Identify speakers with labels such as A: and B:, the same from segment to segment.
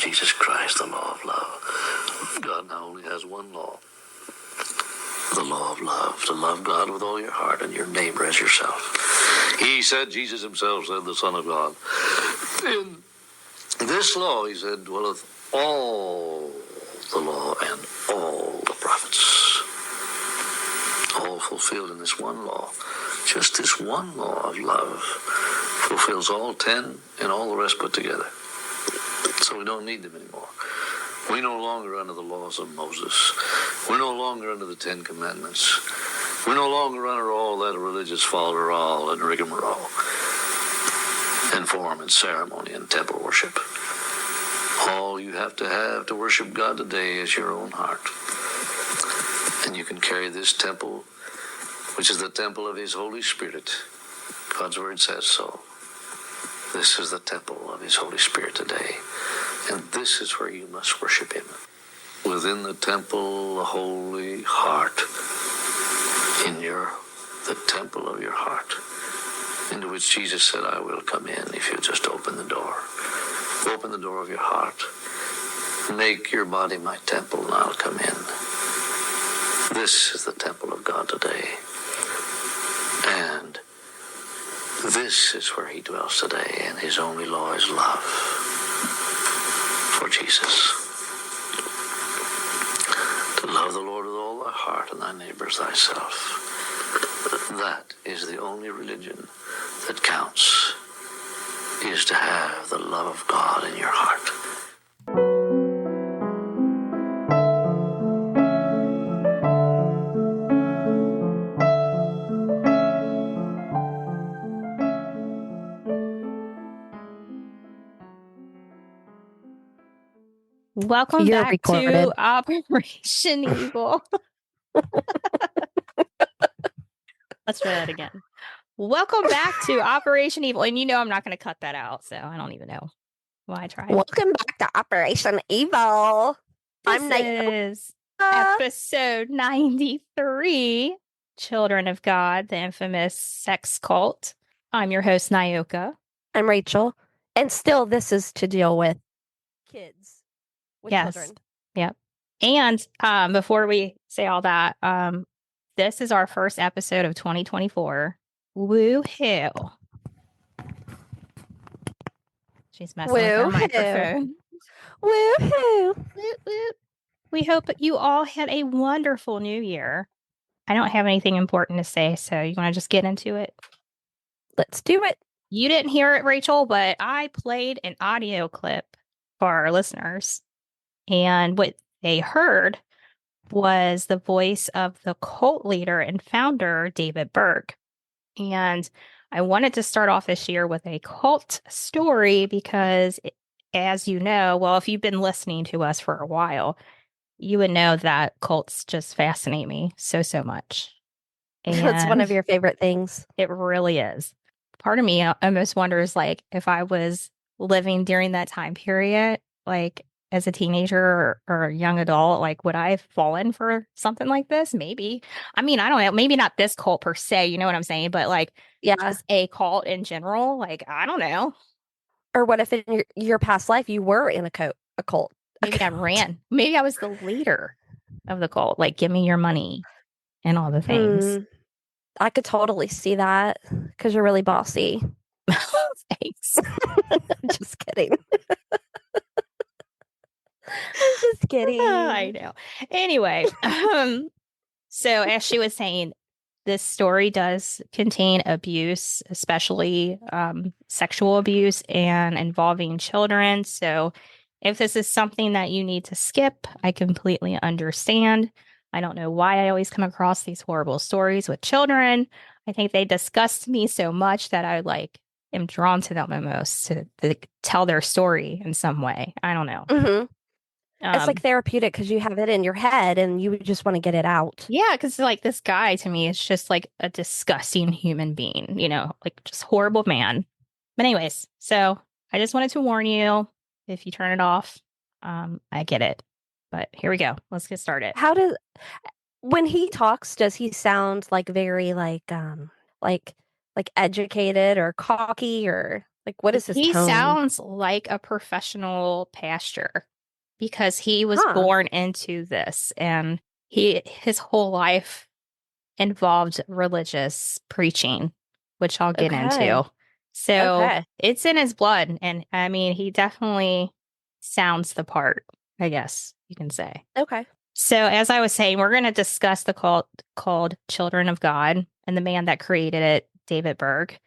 A: Jesus Christ, the law of love. God now only has one law. The law of love, to love God with all your heart and your neighbor as yourself. He said, Jesus himself said, the Son of God, in this law, he said, dwelleth all the law and all the prophets. All fulfilled in this one law. Just this one law of love fulfills all 10 and all the rest put together. So we don't need them anymore. We're no longer under the laws of Moses. We're no longer under the 10 Commandments. We're no longer under all that religious folderol and rigmarole and form and ceremony and temple worship. All you have to worship God today is your own heart. And you can carry this temple, which is the temple of his Holy Spirit. God's word says so. This is the temple of his Holy Spirit today. And this is where you must worship him. Within the temple, the holy heart, the temple of your heart, into which Jesus said, I will come in if you just open the door. Open the door of your heart. Make your body my temple and I'll come in. This is the temple of God today. And this is where he dwells today, and his only law is love for Jesus. To love the Lord with all thy heart and thy neighbor as thyself. That is the only religion that counts, is to have the love of God in your heart.
B: Welcome
C: You're
B: back
C: recorded.
B: to Operation Eagle. Let's try that again. Welcome back to Operation Evil. And you know I'm not going to cut that out, so I don't even know why I tried.
C: Welcome back to Operation Evil. I'm
B: This is episode 93, Children of God, the infamous sex cult. I'm your host, Nyoka.
C: I'm Rachel. And still, this is to deal with kids. With children.
B: Yep. And before we say all that, this is our first episode of 2024. Woo-hoo. She's messing with her microphone.
C: Woo-hoo.
B: We hope you all had a wonderful new year. I don't have anything important to say, so you want to just get into it?
C: Let's do it.
B: You didn't hear it, Rachel, but I played an audio clip for our listeners. And what they heard was the voice of the cult leader and founder, David Berg. And I wanted to start off this year with a cult story because, as you know, well, if you've been listening to us for a while, you would know that cults just fascinate me so much. And
C: that's one of your favorite things.
B: It really is. Part of me almost wonders, like, if I was living during that time period, like, as a teenager or a young adult, like, would I have fallen for something like this? Maybe. I mean, I don't know. Maybe not this cult per se, you know what I'm saying? But, like, just a cult in general, like, I don't know.
C: Or what if in your past life you were in a cult?
B: Maybe I ran. Maybe I was the leader of the cult. Like, give me your money and all the things.
C: I could totally see that because you're really bossy.
B: Thanks.
C: Just kidding. Just kidding.
B: I know. Anyway, so as she was saying, this story does contain abuse, especially sexual abuse and involving children. So if this is something that you need to skip, I completely understand. I don't know why I always come across these horrible stories with children. I think they disgust me so much that I am drawn to them almost to tell their story in some way. I don't know.
C: Mm-hmm. It's like therapeutic because you have it in your head and you just want to get it out.
B: Yeah, because like this guy to me is just like a disgusting human being, you know, like just horrible man. But anyways, so I just wanted to warn you, if you turn it off, I get it. But here we go. Let's get started.
C: When he talks, does he sound like very like educated or cocky or Like, what is his
B: He
C: tone?
B: sounds like a professional pastor because he was
C: Huh.
B: born into this, and his whole life involved religious preaching, which I'll get
C: Okay.
B: into. So
C: Okay.
B: it's in his blood, and I mean, he definitely sounds the part, I guess you can say.
C: Okay.
B: So, as I was saying, we're going to discuss the cult called Children of God and the man that created it, David Berg.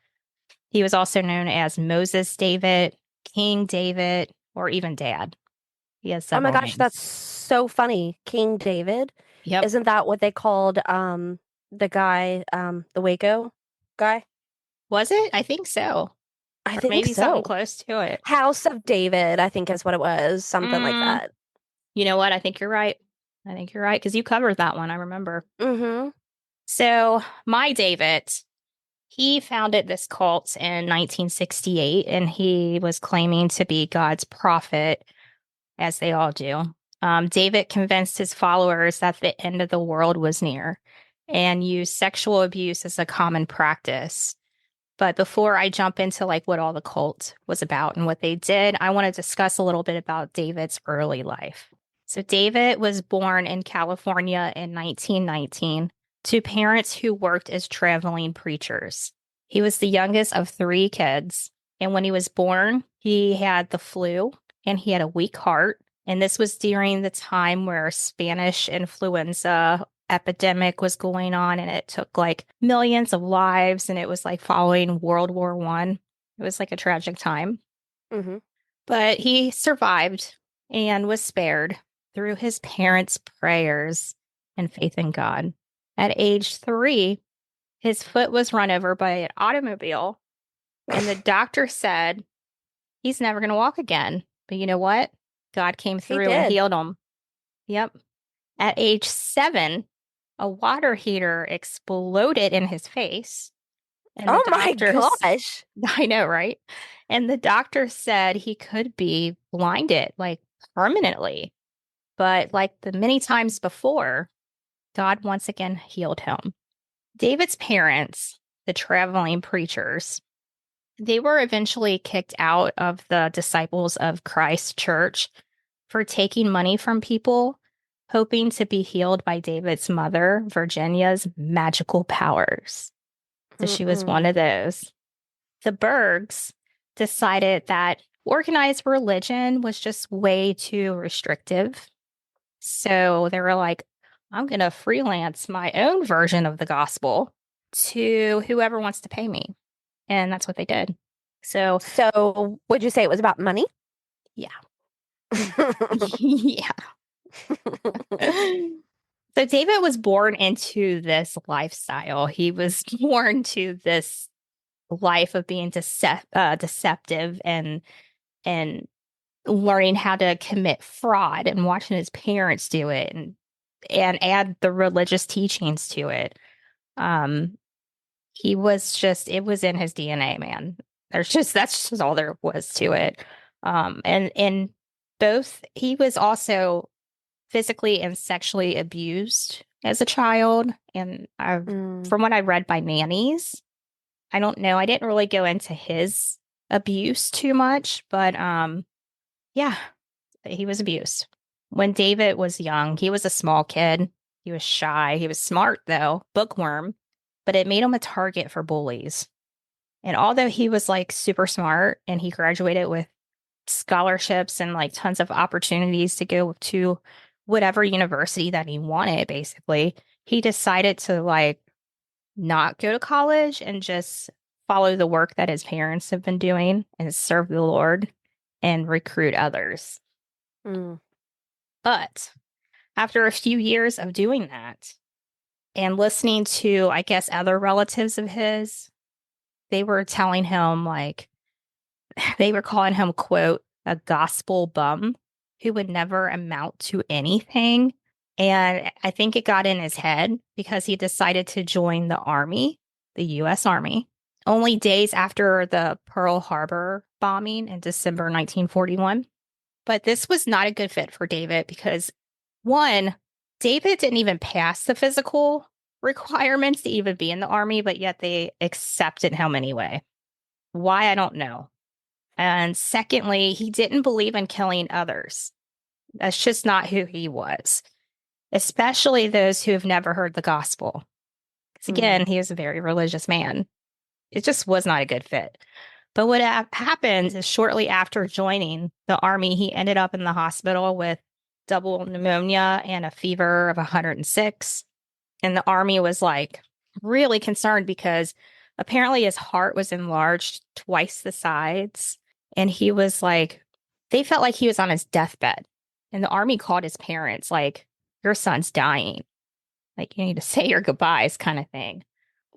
B: He was also known as Moses David, King David, or even Dad. He has
C: Oh my
B: several
C: gosh,
B: names.
C: that's so funny. King David.
B: Yep.
C: Isn't that what they called the guy, the Waco guy?
B: Was it? I think so.
C: I
B: Or
C: think
B: maybe something
C: so.
B: close to it.
C: House of David, I think is what it was. Something like
B: Mm,
C: that.
B: you know what? I think you're right. I think you're right because you covered that one. I remember.
C: Mm-hmm.
B: So, my David, he founded this cult in 1968 and he was claiming to be God's prophet, as they all do. David convinced his followers that the end of the world was near and used sexual abuse as a common practice. But before I jump into like what all the cult was about and what they did, I want to discuss a little bit about David's early life. So David was born in California in 1919 to parents who worked as traveling preachers. He was the youngest of three kids, and when he was born, he had the flu and he had a weak heart. And this was during the time where Spanish influenza epidemic was going on and it took like millions of lives and it was like following World War One. It was like a tragic time.
C: Mm-hmm.
B: But he survived and was spared through his parents' prayers and faith in God. At age 3, his foot was run over by an automobile, and the doctor said he's never going to walk again. But you know what? God came
C: He
B: through and
C: did.
B: healed him. Yep. At age 7, a water heater exploded in his face. And the
C: Oh my
B: doctors,
C: gosh.
B: I know, right? And the doctor said he could be blinded, like permanently. But like the many times before, God once again healed him. David's parents, the traveling preachers, they were eventually kicked out of the Disciples of Christ church for taking money from people, hoping to be healed by David's mother, Virginia's magical powers. So she was one
C: Mm-mm.
B: of those. The Bergs decided that organized religion was just way too restrictive. So they were like, I'm going to freelance my own version of the gospel to whoever wants to pay me. And that's what they did. So,
C: So, would you say it was about money?
B: yeah. Yeah. So David was born into this lifestyle. He was born to this life of being deceptive and learning how to commit fraud and watching his parents do it and add the religious teachings to it. Um, he was just it was in his DNA, man. That's just all there was to it. And both he was also physically and sexually abused as a child, and
C: Mm.
B: from what I read by nannies. I don't know. I didn't really go into his abuse too much, but yeah, he was abused. When David was young, he was a small kid. He was shy. He was smart though, bookworm, but it made him a target for bullies. And although he was like super smart and he graduated with scholarships and like tons of opportunities to go to whatever university that he wanted, basically, he decided to like not go to college and just follow the work that his parents have been doing and serve the Lord and recruit others.
C: Mm.
B: But after a few years of doing that and listening to, I guess, other relatives of his, they were telling him, like, they were calling him, quote, a gospel bum who would never amount to anything. And I think it got in his head because he decided to join the army, the US Army, only days after the Pearl Harbor bombing in December 1941. But this was not a good fit for David because, one, David didn't even pass the physical requirements to even be in the army, but yet they accepted him anyway. Why, I don't know. And secondly, he didn't believe in killing others. That's just not who he was, especially those who have never heard the gospel. Because again, he was a very religious man. It just was not a good fit. But what happened is shortly after joining the army, he ended up in the hospital with double pneumonia and a fever of 106. And the army was like really concerned because apparently his heart was enlarged twice the size. And he was like, they felt like he was on his deathbed. And the army called his parents, like, your son's dying. Like, you need to say your goodbyes, kind of thing.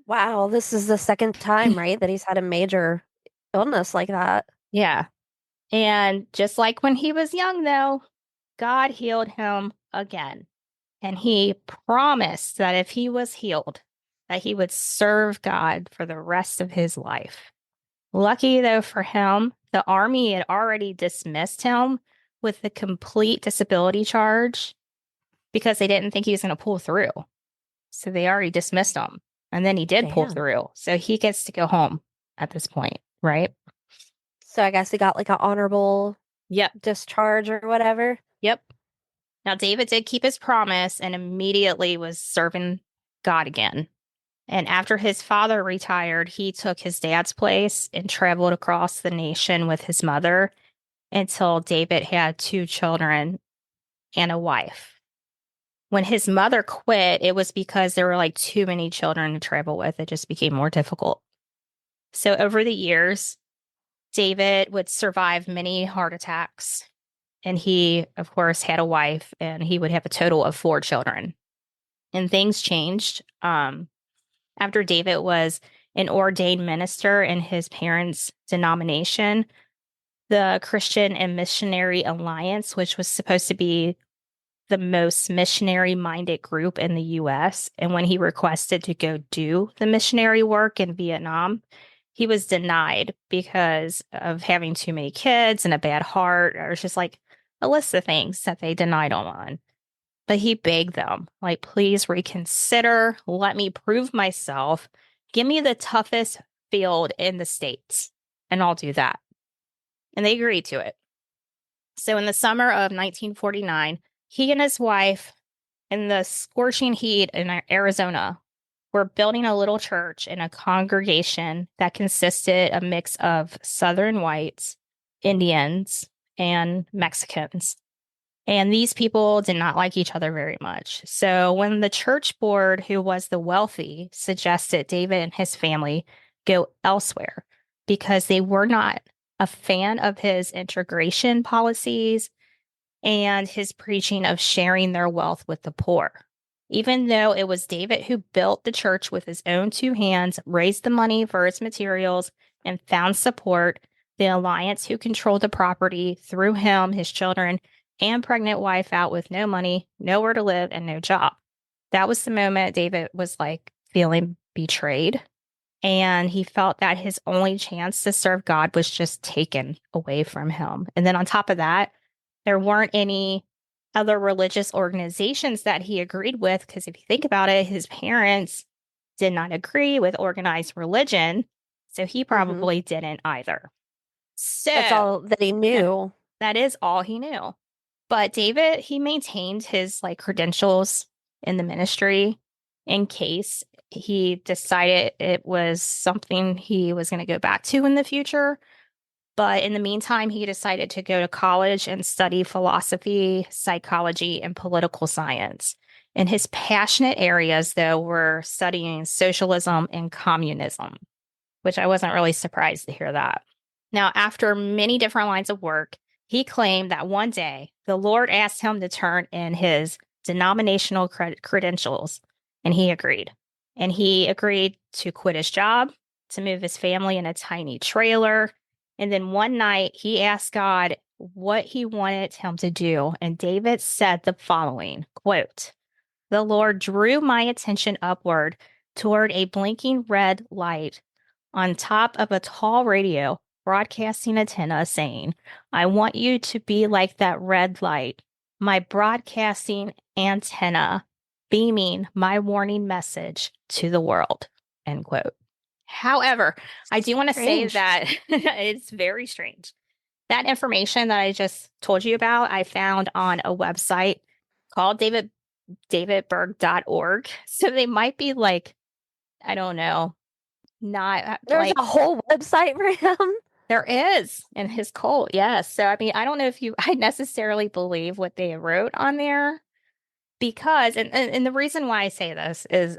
C: Wow, this is the second time, right, that he's had a major illness like that.
B: Yeah. And just like when he was young, though, God healed him again. And he promised that if he was healed, that he would serve God for the rest of his life. Lucky, though, for him, the army had already dismissed him with the complete disability charge because they didn't think he was going to pull through. So they already dismissed him. And then he did pull
C: Damn.
B: through. So he gets to go home at this point, right?
C: So I guess he got like an honorable
B: Yep.
C: discharge or whatever.
B: Yep. Now, David did keep his promise and immediately was serving God again. And after his father retired, he took his dad's place and traveled across the nation with his mother until David had 2 children and a wife. When his mother quit, it was because there were like too many children to travel with. It just became more difficult. So over the years, David would survive many heart attacks. And he, of course, had a wife, and he would have a total of 4 children. And things changed. After David was an ordained minister in his parents' denomination, the Christian and Missionary Alliance, which was supposed to be the most missionary-minded group in the U.S., and when he requested to go do the missionary work in Vietnam, he was denied because of having too many kids and a bad heart. Or it's just like a list of things that they denied him on. But he begged them, like, please reconsider. Let me prove myself. Give me the toughest field in the States, and I'll do that. And they agreed to it. So in the summer of 1949, he and his wife, in the scorching heat in Arizona, were building a little church in a congregation that consisted a mix of Southern whites, Indians, and Mexicans. And these people did not like each other very much. So when the church board, who was the wealthy, suggested David and his family go elsewhere because they were not a fan of his integration policies and his preaching of sharing their wealth with the poor. Even though it was David who built the church with his own 2 hands, raised the money for its materials, and found support, the alliance who controlled the property threw him, his children, and pregnant wife out with no money, nowhere to live, and no job. That was the moment David was like feeling betrayed. And he felt that his only chance to serve God was just taken away from him. And then on top of that, there weren't any other religious organizations that he agreed with, because if you think about it, his parents did not agree with organized religion. So he probably didn't either. So
C: That's all that he knew.
B: that is all he knew. But David, he maintained his like credentials in the ministry in case he decided it was something he was going to go back to in the future. But in the meantime, he decided to go to college and study philosophy, psychology, and political science. And his passionate areas, though, were studying socialism and communism, which I wasn't really surprised to hear that. Now, after many different lines of work, he claimed that one day the Lord asked him to turn in his denominational credentials, and he agreed. And he agreed to quit his job, to move his family in a tiny trailer. And then one night he asked God what he wanted him to do. And David said the following, quote, "The Lord drew my attention upward toward a blinking red light on top of a tall radio broadcasting antenna saying, I want you to be like that red light, my broadcasting antenna beaming my warning message to the world," end quote. However, I do want to say
C: Strange.
B: that it's very strange. That information that I just told you about, I found on a website called davidberg.org. So they might be like, I don't know, not
C: There's
B: like
C: a whole website for him.
B: there is in his cult. Yes. So, I mean, I don't know if I necessarily believe what they wrote on there because, and the reason why I say this is,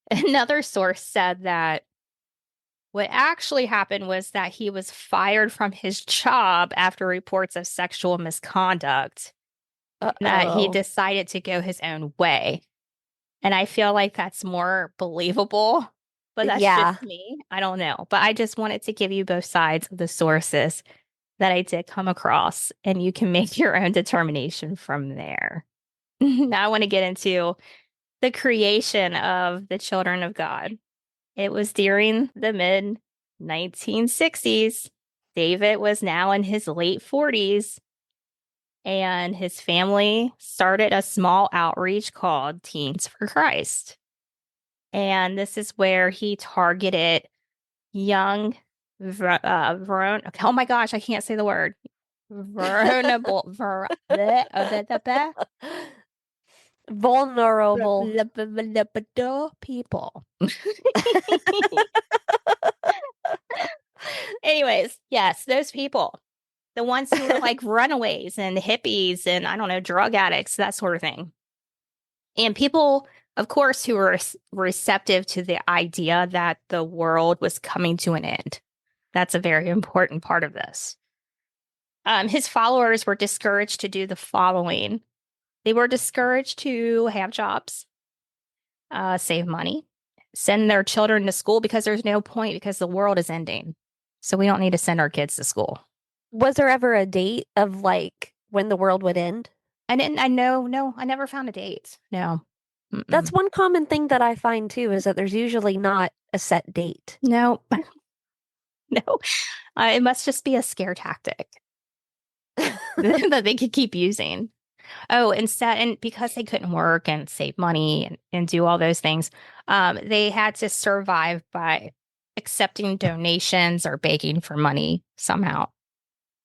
B: another source said that what actually happened was that he was fired from his job after reports of sexual misconduct, and that he
C: Uh-oh.
B: decided to go his own way. And I feel like that's more believable, but that's
C: Yeah.
B: just me. I don't know. But I just wanted to give you both sides of the sources that I did come across, and you can make your own determination from there. Now I want to get into the creation of the children of God. It was during the mid 1960s. David was now in his late 40s, and his family started a small outreach called Teens for Christ. And this is where he targeted young, oh my gosh, I can't say the word. Vulnerable,
C: Vulnerable.
B: people. Anyways, yes, those people, the ones who were like runaways and hippies and I don't know, drug addicts, that sort of thing. And people, of course, who were receptive to the idea that the world was coming to an end. That's a very important part of this. His followers were discouraged to do the following. They were discouraged to have jobs, save money, send their children to school because there's no point because the world is ending. So we don't need to send our kids to school.
C: Was there ever a date of like when the world would end?
B: I didn't, I know, no, I never found a date. No.
C: That's one common thing that I find too, is that there's usually not a set date.
B: No. No. It must just be a scare tactic that they could keep using. Oh, instead, and because they couldn't work and save money and do all those things, they had to survive by accepting donations or begging for money somehow.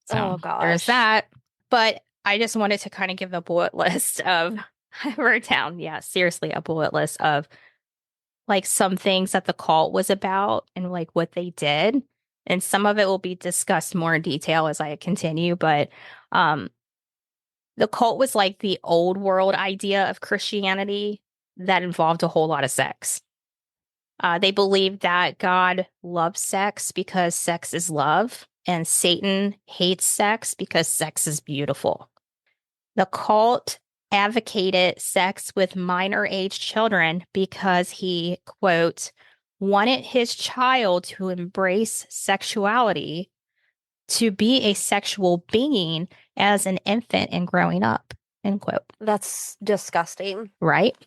B: So
C: Oh gosh.
B: there's that. But I just wanted to kind of give a bullet list of, I wrote down, yeah, seriously, a bullet list of like some things that the cult was about and like what they did. And some of it will be discussed more in detail as I continue. But the cult was like the old world idea of Christianity that involved a whole lot of sex. They believed that God loves sex because sex is love, and Satan hates sex because sex is beautiful. The cult advocated sex with minor age children because he, quote, wanted his child to embrace sexuality, to be a sexual being as an infant and growing up, end quote.
C: That's disgusting.
B: Right?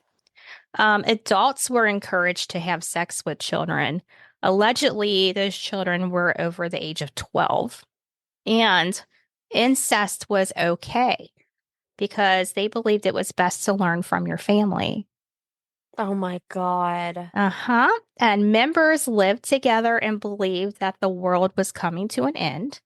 B: Adults were encouraged to have sex with children. Allegedly, those children were over the age of 12. And incest was okay because they believed it was best to learn from your family.
C: Oh my God.
B: Uh-huh. And members lived together and believed that the world was coming to an end.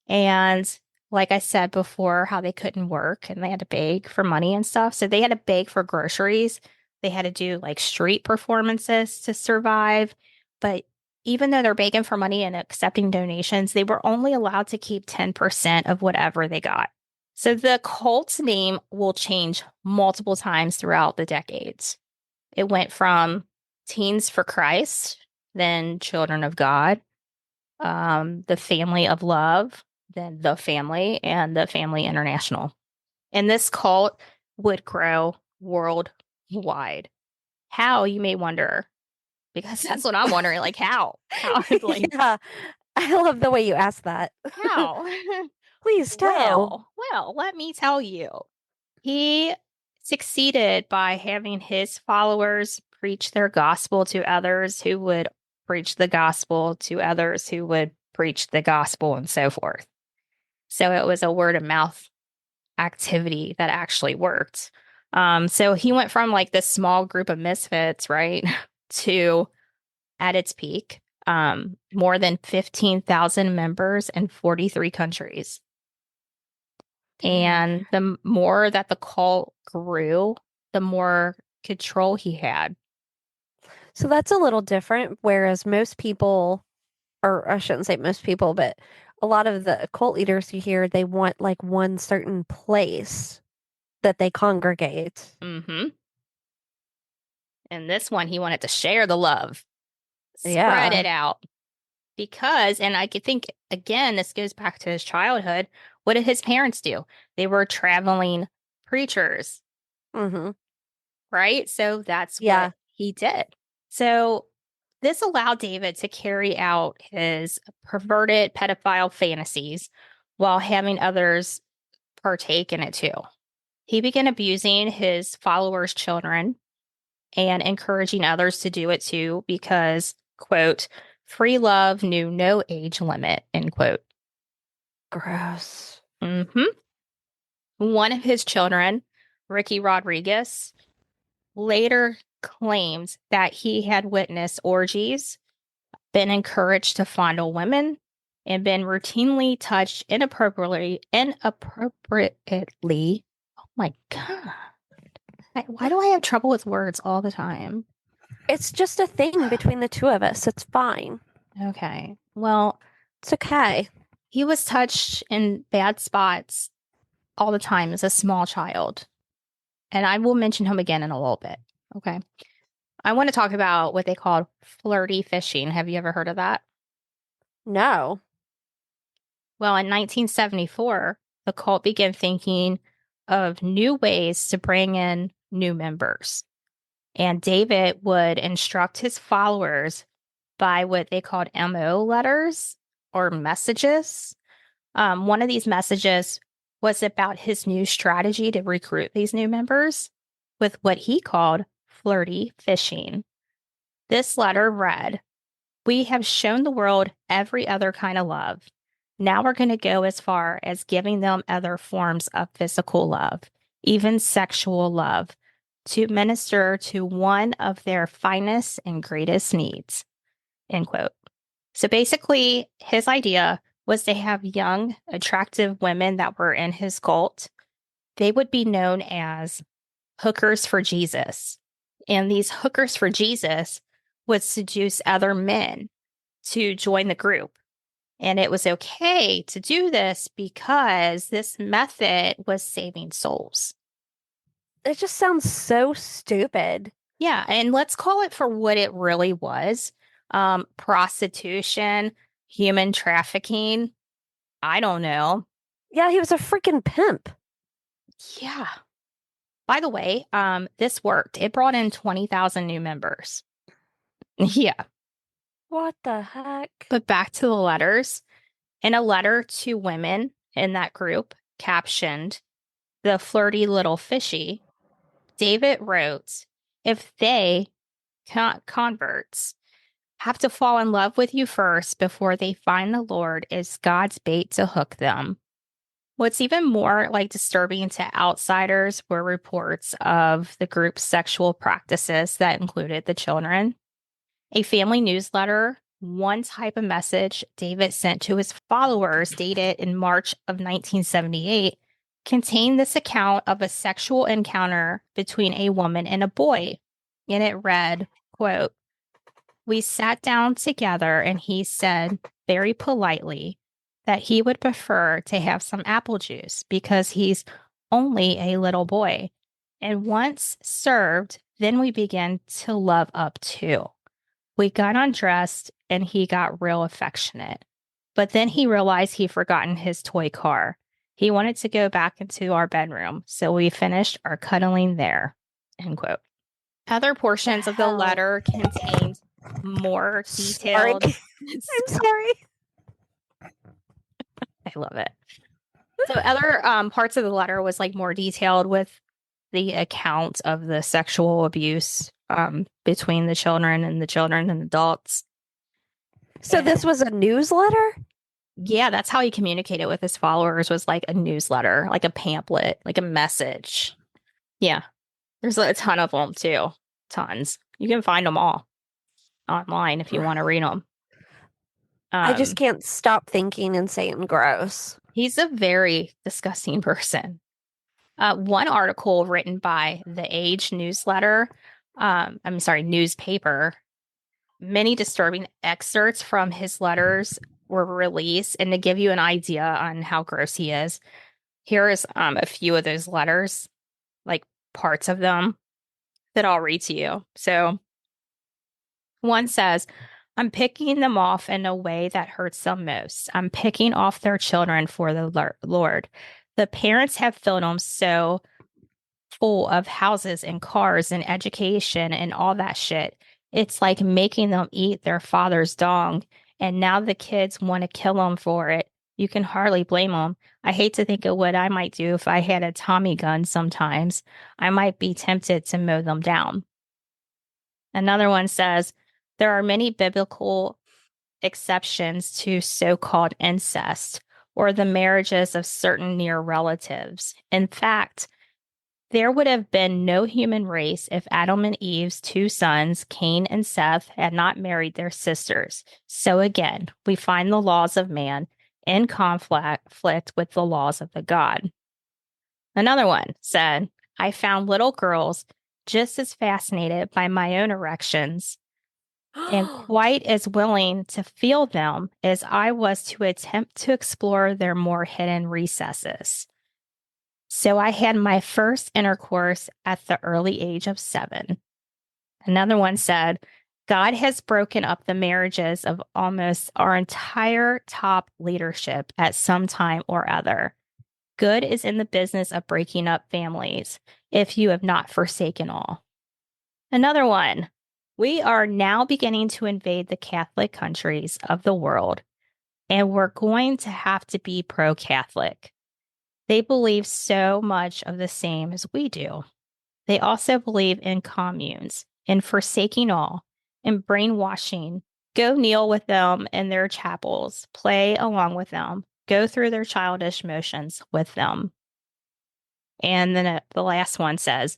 B: And like I said before, how they couldn't work and they had to beg for money and stuff. So they had to beg for groceries. They had to do like street performances to survive. But even though they're begging for money and accepting donations, they were only allowed to keep 10% of whatever they got. So the cult's name will change multiple times throughout the decades. It went from Teens for Christ, then Children of God, the Family of Love, then the Family, and the Family International. And this cult would grow worldwide. How, you may wonder, because that's what I'm wondering. Like, how? How? Like,
C: Yeah. I love the way you asked that.
B: how?
C: Please tell.
B: Well, let me tell you. He succeeded by having his followers preach their gospel to others who would preach the gospel to others who would preach the gospel and so forth. So it was a word of mouth activity that actually worked. So he went from like this small group of misfits, right, to at its peak. More than 15,000 members in 43 countries. And the more that the cult grew, the more control he had.
C: So that's a little different. Whereas most people, or I shouldn't say most people, but a lot of the cult leaders you hear, they want like one certain place that they congregate.
B: Mm-hmm. And this one, he wanted to share the love, spread
C: Yeah.
B: it out. Because, and I could think, again, this goes back to his childhood. What did his parents do? They were traveling preachers,
C: Mm-hmm.
B: right? So that's
C: Yeah.
B: what he did. So this allowed David to carry out his perverted pedophile fantasies while having others partake in it too. He began abusing his followers' children and encouraging others to do it too because, quote, free love knew no age limit, end quote.
C: Gross.
B: Mm-hmm. One of his children, Ricky Rodriguez, later claims that he had witnessed orgies, been encouraged to fondle women, and been routinely touched inappropriately. Oh my God. Why do I have trouble with words all the time?
C: It's just a thing between the two of us. It's fine.
B: Okay. Well,
C: It's okay.
B: he was touched in bad spots all the time as a small child. And I will mention him again in a little bit. Okay. I want to talk about what they called flirty fishing. Have you ever heard of that?
C: No.
B: Well, in 1974, the cult began thinking of new ways to bring in new members. And David would instruct his followers by what they called MO letters or messages. One of these messages was about his new strategy to recruit these new members with what he called flirty fishing. This letter read, "We have shown the world every other kind of love. Now we're going to go as far as giving them other forms of physical love, even sexual love, to minister to one of their finest and greatest needs." End quote. So basically, his idea was to have young, attractive women that were in his cult. They would be known as hookers for Jesus. And these hookers for Jesus would seduce other men to join the group. And it was okay to do this because this method was saving souls.
C: It just sounds so stupid.
B: Yeah. And let's call it for what it really was. Prostitution, human trafficking. I don't know.
C: Yeah, he was a freaking pimp.
B: Yeah. By the way, this worked. It brought in 20,000 new members. Yeah.
C: What the heck?
B: But back to the letters. In a letter to women in that group, captioned, "The flirty little fishy," David wrote, "If they, converts, have to fall in love with you first before they find the Lord is God's bait to hook them." What's even more like disturbing to outsiders were reports of the group's sexual practices that included the children. A family newsletter, one type of message David sent to his followers dated in March of 1978, contained this account of a sexual encounter between a woman and a boy. And it read, quote, "We sat down together and he said very politely that he would prefer to have some apple juice because he's only a little boy. And once served, then we began to love up too. We got undressed and he got real affectionate. But then he realized he'd forgotten his toy car. He wanted to go back into our bedroom, so we finished our cuddling there." End quote. Other portions of the
C: Hell.
B: letter contained more
C: Sorry.
B: detailed.
C: I'm sorry.
B: I love it. So other parts of the letter was like more detailed with the account of the sexual abuse between the children and adults.
C: So
B: And-
C: this was a newsletter?
B: Yeah, that's how he communicated with his followers, was like a newsletter, like a pamphlet, like a message. Yeah. There's a ton of them too. Tons. You can find them all. online if you want to read them.
C: I just can't stop thinking and saying gross.
B: He's a very disgusting person. One article written by the Age newsletter, newspaper, many disturbing excerpts from his letters were released. And to give you an idea on how gross he is, here is a few of those letters, like parts of them that I'll read to you. So one says, I'm picking them off in a way that hurts them most. I'm picking off their children for the Lord. The parents have filled them so full of houses and cars and education and all that shit. It's like making them eat their father's dong. And now the kids want to kill them for it. You can hardly blame them. I hate to think of what I might do if I had a Tommy gun sometimes. I might be tempted to mow them down. Another one says, there are many biblical exceptions to so-called incest or the marriages of certain near relatives. In fact, there would have been no human race if Adam and Eve's two sons, Cain and Seth, had not married their sisters. So again, we find the laws of man in conflict with the laws of the God. Another one said, I found little girls just as fascinated by my own erections and quite as willing to feel them as I was to attempt to explore their more hidden recesses. So I had my first intercourse at the early age of 7. Another one said, God has broken up the marriages of almost our entire top leadership at some time or other. Good is in the business of breaking up families, if you have not forsaken all. Another one, we are now beginning to invade the Catholic countries of the world, and we're going to have to be pro-Catholic. They believe so much of the same as we do. They also believe in communes, in forsaking all, in brainwashing. Go kneel with them in their chapels, play along with them, go through their childish motions with them. And then the last one says,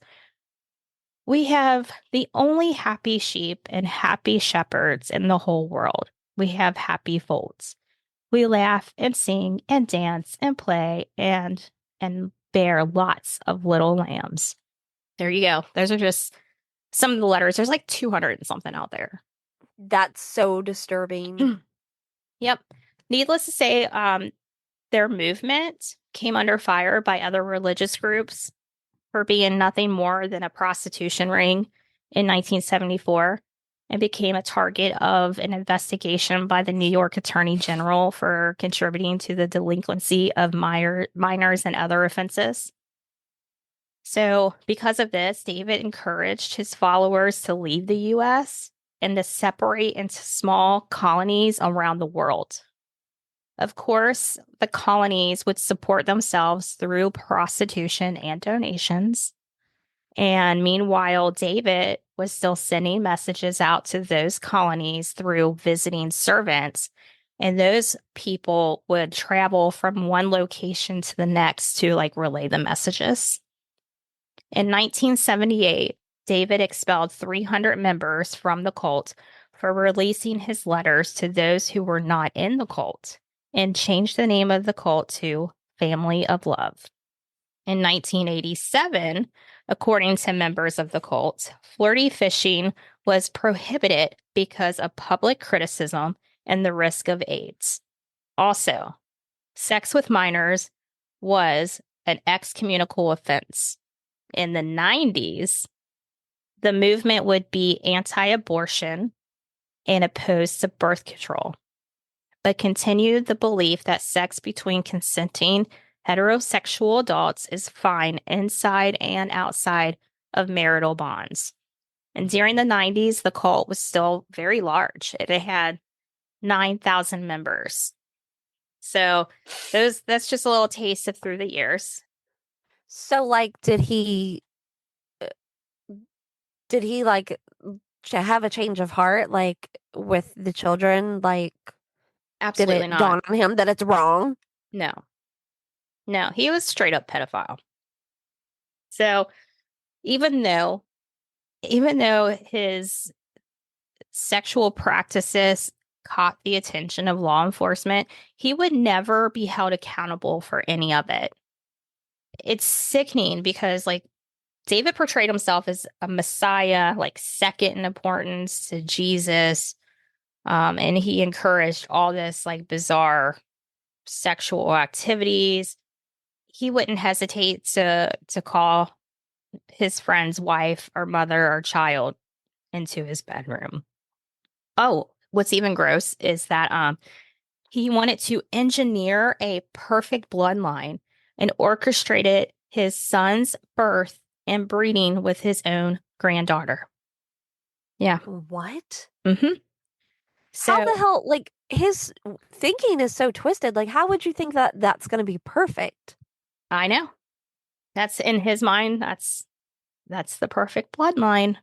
B: we have the only happy sheep and happy shepherds in the whole world. We have happy folds. We laugh and sing and dance and play and bear lots of little lambs. There you go. Those are just some of the letters. There's like 200 and something out there.
C: That's so disturbing.
B: Yep. Needless to say, their movement came under fire by other religious groups for being nothing more than a prostitution ring in 1974 and became a target of an investigation by the New York Attorney General for contributing to the delinquency of minors and other offenses. So, because of this, David encouraged his followers to leave the U.S. and to separate into small colonies around the world. Of course, the colonies would support themselves through prostitution and donations. And meanwhile, David was still sending messages out to those colonies through visiting servants. And those people would travel from one location to the next to relay the messages. In 1978, David expelled 300 members from the cult for releasing his letters to those who were not in the cult and changed the name of the cult to Family of Love. In 1987, according to members of the cult, flirty fishing was prohibited because of public criticism and the risk of AIDS. Also, sex with minors was an excommunicable offense. In the 90s, the movement would be anti-abortion and opposed to birth control, but continued the belief that sex between consenting heterosexual adults is fine inside and outside of marital bonds. And during the 90s, the cult was still very large. It had 9,000 members. So that's just a little taste of through the years.
C: So, did he have a change of heart, with the children?
B: Absolutely
C: did it
B: not.
C: dawn on him that it's wrong?
B: No, he was straight up pedophile. So even though his sexual practices caught the attention of law enforcement, he would never be held accountable for any of it. It's sickening because, like, David portrayed himself as a messiah, like second in importance to Jesus. And he encouraged all this like bizarre sexual activities. He wouldn't hesitate to call his friend's wife or mother or child into his bedroom. Oh, what's even gross is that he wanted to engineer a perfect bloodline and orchestrated his son's birth and breeding with his own granddaughter. Yeah.
C: What?
B: Mm-hmm.
C: How
B: So
C: the hell, like, his thinking is so twisted. Like, how would you think that that's going to be perfect?
B: I know that's in his mind. That's the perfect bloodline.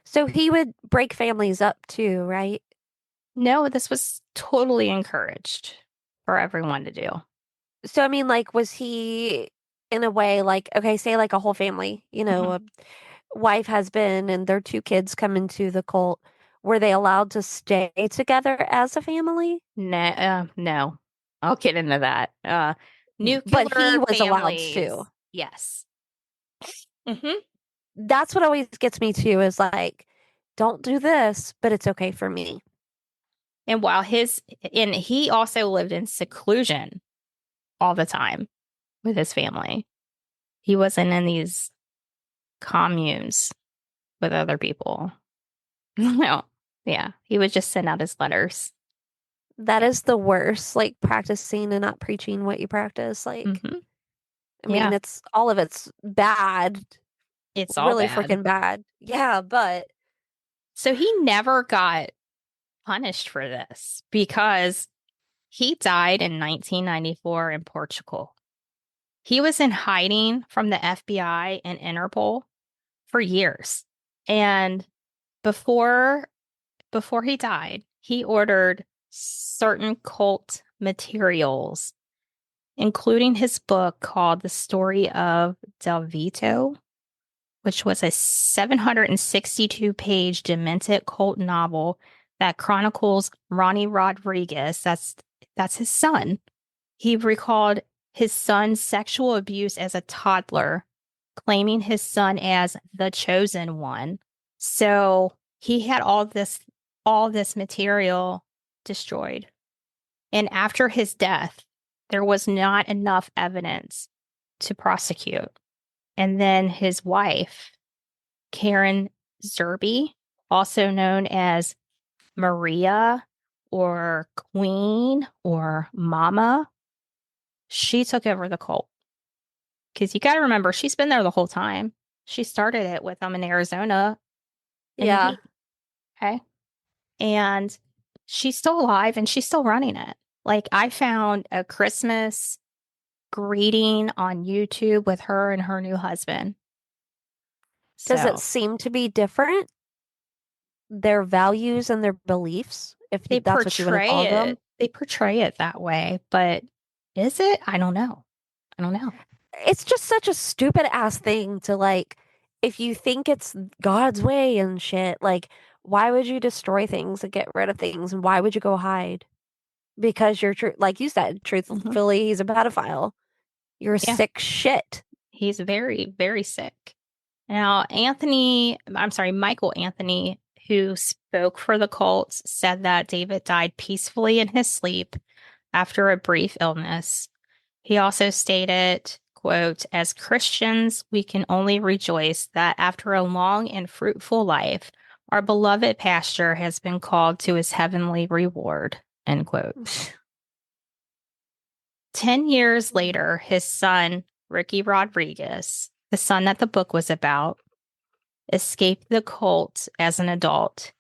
C: So he would break families up too, right?
B: No, this was totally encouraged for everyone to do.
C: So, I mean, like, was he in a way like, okay, say like a whole family,
B: Mhm.
C: a wife, husband, and their two kids come into the cult. Were they allowed to stay together as a family?
B: No, I'll get into that.
C: But he
B: Nuclear
C: was allowed
B: families,
C: to.
B: yes. Hmm.
C: That's what always gets me too, is like, don't do this, but it's okay for me.
B: And he also lived in seclusion all the time with his family. He wasn't in these communes with other people. No, yeah, he would just send out his letters.
C: That
B: Yeah.
C: is the worst, like practicing and not preaching what you practice. Like,
B: Hmm.
C: I mean,
B: Yeah,
C: it's all of it's bad,
B: it's all
C: really
B: bad.
C: freaking bad. Yeah, but
B: So he never got punished for this because he died in 1994 in Portugal. He was in hiding from the FBI and Interpol for years. And before he died, he ordered certain cult materials, including his book called The Story of Del Vito, which was a 762-page demented cult novel that chronicles Ronnie Rodriguez. That's his son. He recalled his son's sexual abuse as a toddler, claiming his son as the chosen one. So he had all this material destroyed. And after his death, there was not enough evidence to prosecute. And then his wife, Karen Zerby, also known as Maria or Queen or Mama, she took over the cult. Because you got to remember, she's been there the whole time. She started it with them in Arizona in the
C: yeah.
B: heat. Okay. And she's still alive and she's still running it. Like, I found a Christmas greeting on YouTube with her and her new husband.
C: Does it
B: So
C: seem to be different? Their values and their beliefs, if that's what you want to call them?
B: they portray it that way, but is it? I don't know. I don't know.
C: It's just such a stupid ass thing to like, if you think it's God's way and shit, like, why would you destroy things and get rid of things? And why would you go hide? Because you're true, like you said,
B: Hmm.
C: truthfully, he's a pedophile. You're a
B: Yeah,
C: sick shit.
B: he's very, very sick. Now, Michael Anthony, who spoke for the cults, said that David died peacefully in his sleep after a brief illness. He also stated, quote, "As Christians, we can only rejoice that after a long and fruitful life, our beloved pastor has been called to his heavenly reward," end quote. 10 years later, his son, Ricky Rodriguez, the son that the book was about, escaped the cult as an adult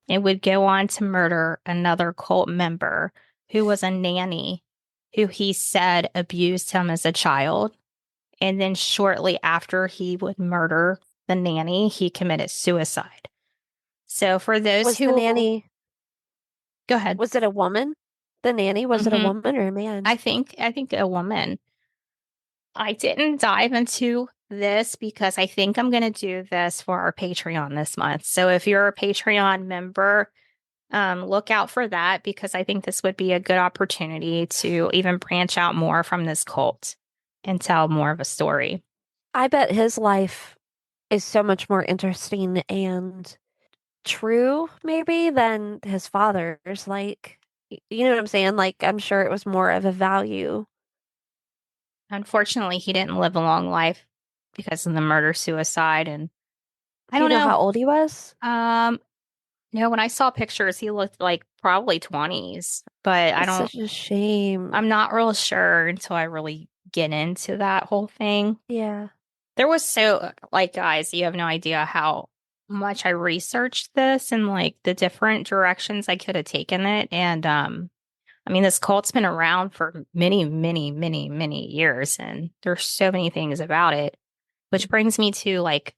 B: and would go on to murder another cult member who was a nanny who he said abused him as a child. And then shortly after he would murder the nanny, he committed suicide. So for those
C: Was the
B: who
C: nanny,
B: go ahead.
C: was it a woman? The nanny, was it a
B: Hmm.
C: woman or a man?
B: I think a woman. I didn't dive into this because I think I'm going to do this for our Patreon this month. So if you're a Patreon member, look out for that because I think this would be a good opportunity to even branch out more from this cult and tell more of a story.
C: I bet his life is so much more interesting and true, maybe, than his father's. Like, you know what I'm saying? Like, I'm sure it was more of a value.
B: Unfortunately, he didn't live a long life because of the murder suicide. And I
C: Do you
B: don't
C: know
B: know.
C: how old he was?
B: No, when I saw pictures, he looked like probably 20s, but
C: That's such a shame.
B: I'm not real sure until I really get into that whole thing.
C: Yeah.
B: There was like, guys, you have no idea how much I researched this and like the different directions I could have taken it. And, I mean, this cult's been around for many, many, many, many years, and there's so many things about it, which brings me to like,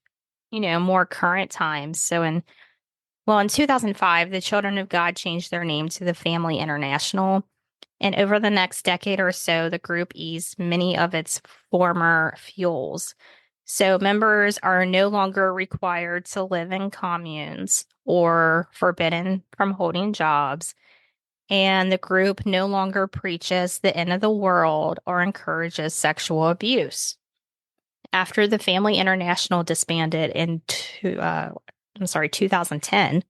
B: more current times. In 2005, the Children of God changed their name to the Family International. And over the next decade or so, the group eased many of its former fuels. So members are no longer required to live in communes or forbidden from holding jobs. And the group no longer preaches the end of the world or encourages sexual abuse. After the Family International disbanded in 2010,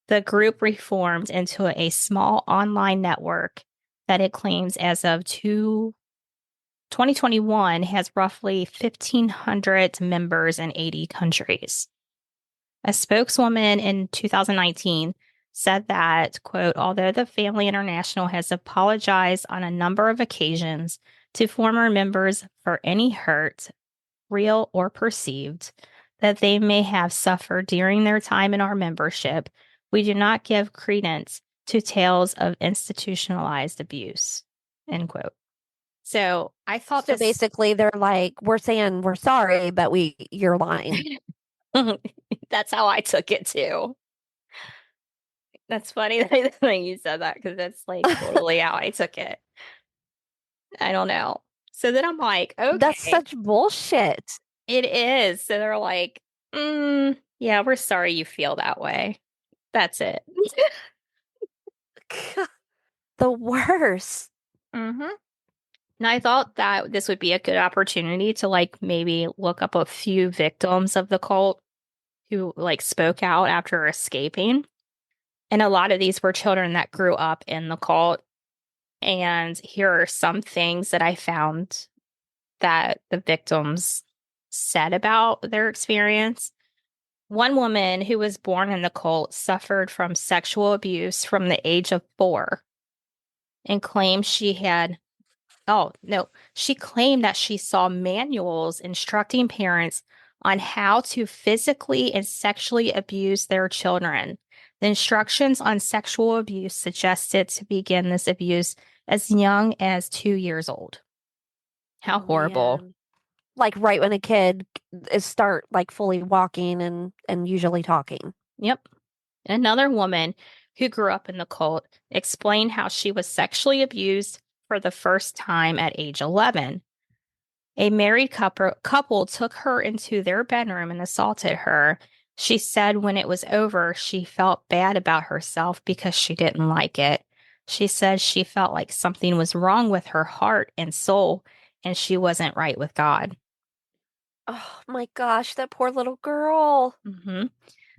B: the group reformed into a small online network that it claims as of 2021 has roughly 1,500 members in 80 countries. A spokeswoman in 2019 said that, quote, although the Family International has apologized on a number of occasions to former members for any hurt, real or perceived, that they may have suffered during their time in our membership, we do not give credence to tales of institutionalized abuse, end quote. So I thought
C: So basically, they're like, we're saying we're sorry, but you're lying.
B: that's how I took it too. That's funny that you said that because that's like totally how I took it. I don't know. So then I'm like,
C: That's
B: okay,
C: such bullshit.
B: it is. So they're like, yeah, we're sorry you feel that way. That's it.
C: The worst.
B: hmm And I thought that this would be a good opportunity to like maybe look up a few victims of the cult who like spoke out after escaping. And a lot of these were children that grew up in the cult. And here are some things that I found that the victims said about their experience. One woman who was born in the cult suffered from sexual abuse from the age of 4 and claimed she claimed that she saw manuals instructing parents on how to physically and sexually abuse their children. The instructions on sexual abuse suggested to begin this abuse as young as 2 years old. How horrible.
C: Man. Like right when a kid is start like fully walking and usually talking.
B: Yep. Another woman who grew up in the cult explained how she was sexually abused for the first time at age 11. A married couple took her into their bedroom and assaulted her. She said when it was over, she felt bad about herself because she didn't like it. She said she felt like something was wrong with her heart and soul, and she wasn't right with God.
C: Oh my gosh, that poor little girl.
B: hmm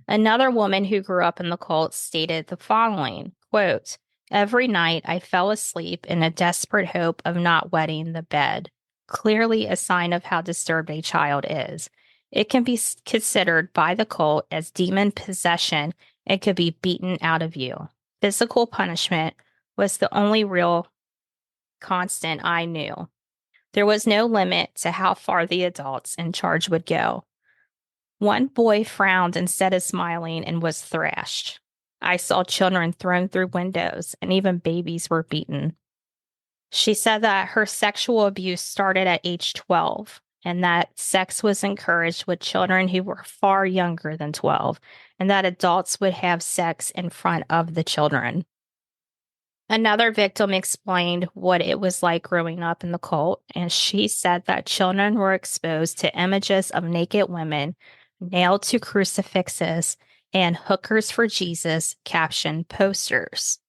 B: Another woman who grew up in the cult stated the following, quote, every night I fell asleep in a desperate hope of not wetting the bed, clearly a sign of how disturbed a child is. It can be considered by the cult as demon possession and could be beaten out of you. Physical punishment was the only real constant I knew. There was no limit to how far the adults in charge would go. One boy frowned instead of smiling and was thrashed. I saw children thrown through windows, and even babies were beaten. She said that her sexual abuse started at age 12, and that sex was encouraged with children who were far younger than 12, and that adults would have sex in front of the children. Another victim explained what it was like growing up in the cult, and she said that children were exposed to images of naked women nailed to crucifixes and hookers for Jesus caption posters.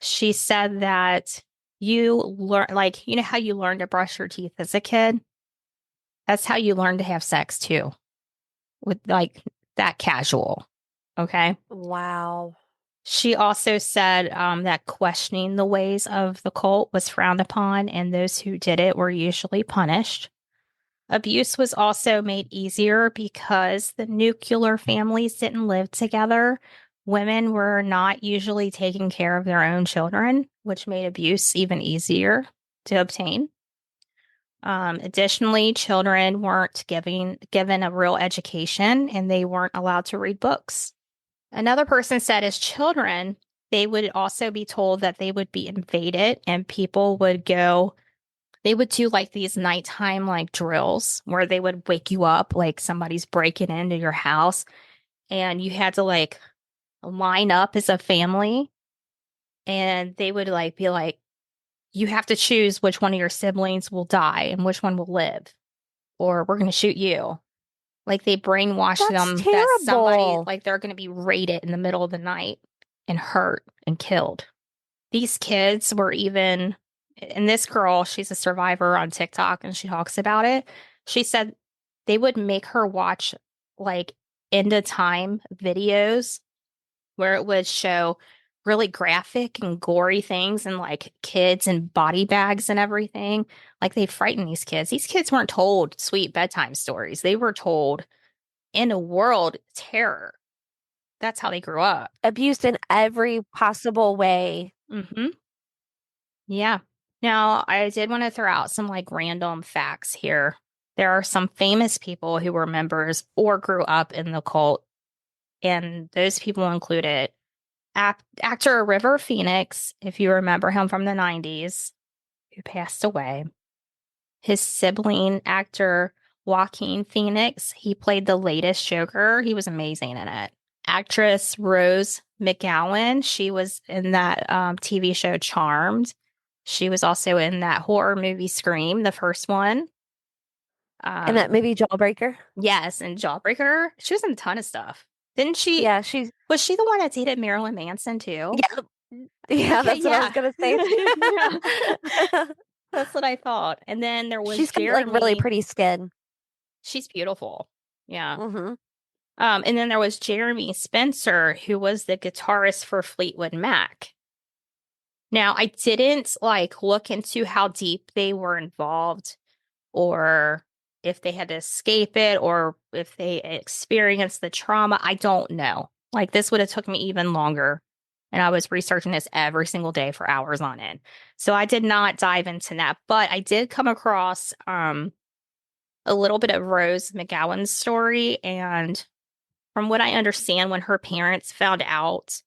B: She said that you learn, like, you know how you learn to brush your teeth as a kid? That's how you learn to have sex too, with like that casual. Okay.
C: Wow.
B: She also said that questioning the ways of the cult was frowned upon, and those who did it were usually punished. Abuse was also made easier because the nuclear families didn't live together. Women were not usually taking care of their own children, which made abuse even easier to obtain. Additionally, children weren't given a real education and they weren't allowed to read books. Another person said as children, they would also be told that they would be invaded and people would go, they would do like these nighttime like drills where they would wake you up like somebody's breaking into your house and you had to like line up as a family and they would like be like, you have to choose which one of your siblings will die and which one will live, or we're going to shoot you. Like they brainwash
C: That's
B: them that somebody,
C: terrible.
B: like they're going to be raided in the middle of the night and hurt and killed. These kids were even, and this girl, she's a survivor on TikTok and she talks about it. She said they would make her watch like end of time videos where it would show really graphic and gory things and like kids and body bags and everything. Like they frighten these kids. These kids weren't told sweet bedtime stories. They were told in a world terror. That's how they grew up.
C: Abused in every possible way.
B: Hmm. Yeah. Now, I did want to throw out some like random facts here. There are some famous people who were members or grew up in the cult, and those people included actor River Phoenix, if you remember him from the 90s, who passed away. His sibling, actor Joaquin Phoenix, he played the latest Joker. He was amazing in it. Actress Rose McGowan, she was in that TV show Charmed. She was also in that horror movie Scream, the first one.
C: And that movie Jawbreaker.
B: Yes, and Jawbreaker. She was in a ton of stuff. Didn't she?
C: Yeah, she's
B: Was she the one that dated Marilyn Manson too?
C: yeah. Yeah,
B: Okay,
C: that's what I was
B: yeah.
C: gonna say
B: Yeah.
C: too.
B: That's what I thought. And then there was
C: She's got like really
B: Jeremy.
C: pretty skin.
B: She's beautiful. Yeah.
C: Hmm.
B: And then there was Jeremy Spencer, who was the guitarist for Fleetwood Mac. Now, I didn't like look into how deep they were involved or if they had to escape it or if they experienced the trauma. I don't know. Like this would have took me even longer. And I was researching this every single day for hours on end. So I did not dive into that, but I did come across a little bit of Rose McGowan's story. And from what I understand, when her parents found out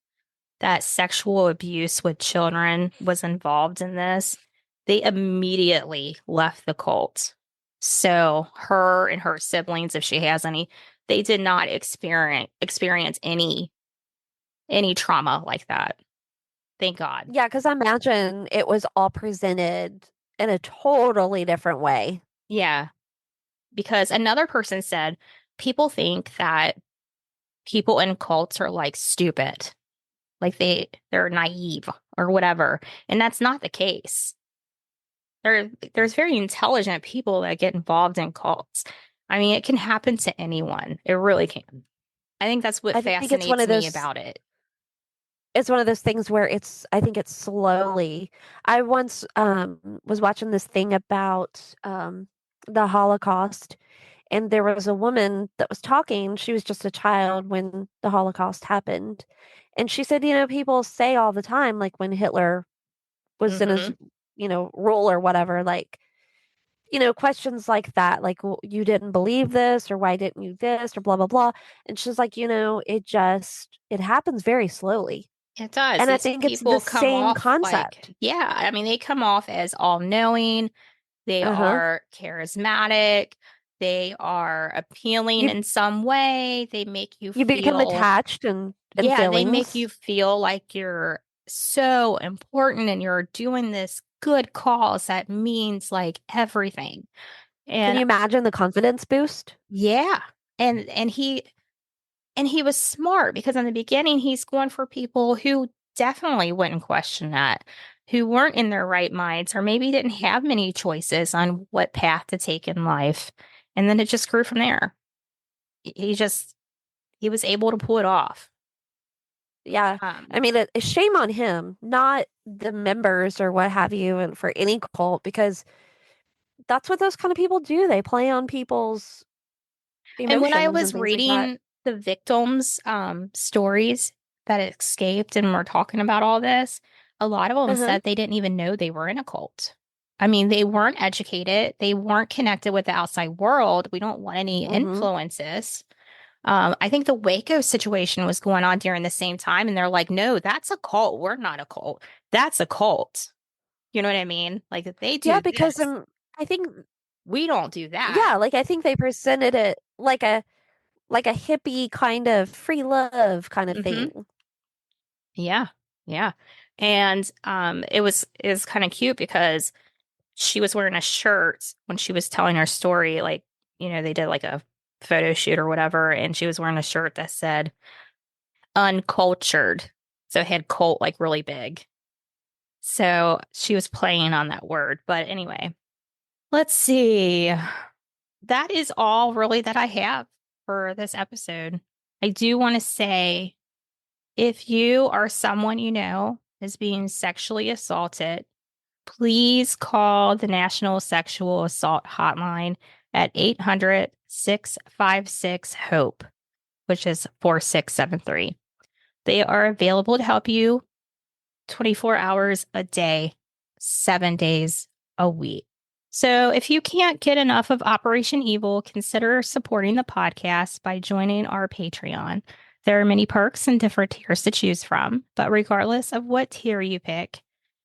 B: that sexual abuse with children was involved in this, they immediately left the cult. So her and her siblings, if she has any, they did not experience any trauma like that. Thank God.
C: Yeah, because I imagine it was all presented in a totally different way.
B: Yeah. Because another person said people think that people in cults are like stupid. Like they're naive or whatever. And that's not the case. There's very intelligent people that get involved in cults. I mean, it can happen to anyone. It really can. I think that's what
C: I think it's one
B: fascinates
C: of
B: me
C: those
B: about it.
C: it's one of those things where I think it's slowly. I once was watching this thing about the Holocaust, and there was a woman that was talking. She was just a child when the Holocaust happened. And she said, people say all the time, like when Hitler was in his,
B: Hmm.
C: rule or whatever, like, questions like that, like, well, you didn't believe this, or why didn't you this, or blah, blah, blah. And she's like, it happens very slowly.
B: It does.
C: And I
B: These
C: think it's the
B: people come
C: same
B: off like,
C: concept.
B: yeah, I mean, they come off as all knowing. They
C: Uh-huh.
B: are charismatic. They are appealing
C: You
B: in some way. They make you
C: you become
B: feel,
C: attached and
B: yeah, they make
C: feelings.
B: you feel like you're so important and you're doing this good cause that means like everything.
C: Can
B: And
C: you imagine the confidence boost?
B: yeah. And he was smart because in the beginning he's going for people who definitely wouldn't question that, who weren't in their right minds or maybe didn't have many choices on what path to take in life. And then it just grew from there. He was able to pull it off.
C: Yeah.
B: Um,
C: I mean, it's shame on him, not the members or what have you, and for any cult, because that's what those kind of people do. They play on people's
B: and when I
C: emotions and
B: was
C: things like that.
B: reading the victims' stories that escaped and were talking about all this, a lot of them
C: Uh-huh.
B: said they didn't even know they were in a cult. I mean, they weren't educated, they weren't connected with the outside world. We don't want any
C: Mm-hmm.
B: influences. I think the Waco situation was going on during the same time, and they're like, no, that's a cult. We're not a cult. That's a cult. You know what I mean? Like, if they
C: Yeah,
B: do
C: because
B: this,
C: I think,
B: we don't do that.
C: yeah, like I think they presented it like a hippie kind of free love kind of
B: Hmm.
C: thing.
B: Yeah. Yeah. And it was kind of cute because she was wearing a shirt when she was telling her story, like, they did like a photo shoot or whatever, and she was wearing a shirt that said uncultured. So it had cult like really big. So she was playing on that word. But anyway, let's see. That is all really that I have for this episode. I do want to say if you or someone you know is being sexually assaulted, please call the National Sexual Assault Hotline at 800-656-HOPE, which is 4673. They are available to help you 24 hours a day, 7 days a week. So if you can't get enough of Operation Evil, consider supporting the podcast by joining our Patreon. There are many perks and different tiers to choose from, but regardless of what tier you pick,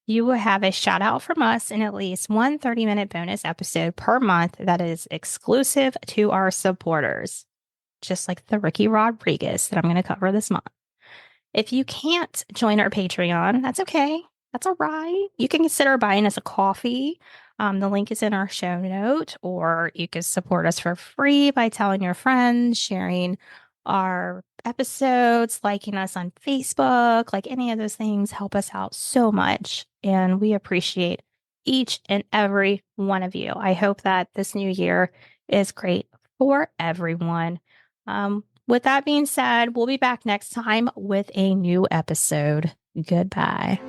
B: you will have a shout out from us in at least one 30-minute bonus episode per month that is exclusive to our supporters, just like the Ricky Rodriguez that I'm going to cover this month. If you can't join our Patreon, that's okay. That's all right. You can consider buying us a coffee. The link is in our show note, or you can support us for free by telling your friends, sharing our episodes, liking us on Facebook. Like any of those things help us out so much. And we appreciate each and every one of you. I hope that this new year is great for everyone. With that being said, we'll be back next time with a new episode. Goodbye.